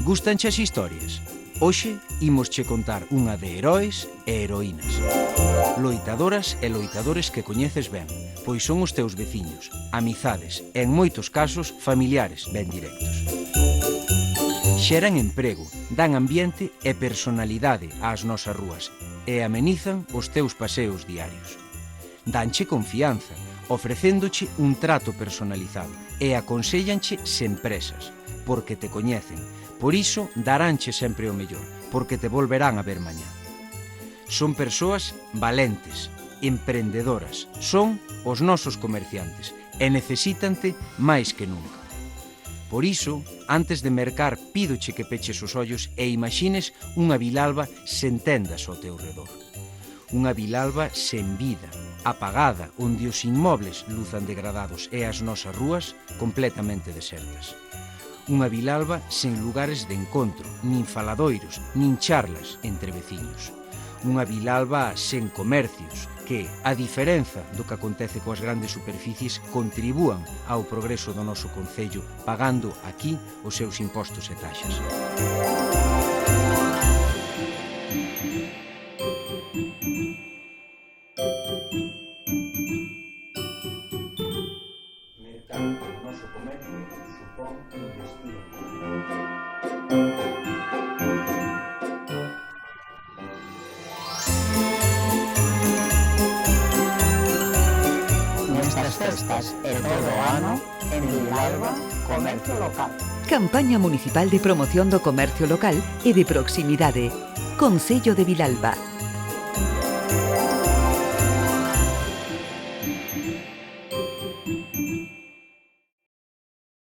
Gustanche as historias? Hoxe imosche contar unha de heróis e heroínas. Loitadoras e loitadores que coñeces ben, pois son os teus veciños, amizades e, en moitos casos, familiares ben directos. Xeran emprego, dan ambiente e personalidade ás nosas rúas e amenizan os teus paseos diarios. Danche confianza, ofrecéndoche un trato personalizado e aconséllanche sen presas, porque te coñecen. Por iso daránche sempre o mellor, porque te volverán a ver mañá. Son persoas valentes, emprendedoras, son os nosos comerciantes e necesítante máis que nunca. Por iso, antes de mercar, pídoche que peches os ollos e imagines unha Vilalba sen tendas ao teu redor. Unha Vilalba sen vida, apagada, onde os inmobles luzan degradados e as nosas rúas completamente desertas. Unha Vilalba sen lugares de encontro, nin faladoiros, nin charlas entre veciños. Unha Vilalba sen comercios que, a diferenza do que acontece coas grandes superficies, contribúan ao progreso do noso concello pagando aquí os seus impostos e taxas. Mercar o noso comercio supón investir. Nestas festas e todo o ano, en Vilalba, comercio local. Campaña Municipal de Promoción do Comercio Local e de Proximidade. Concello de Vilalba.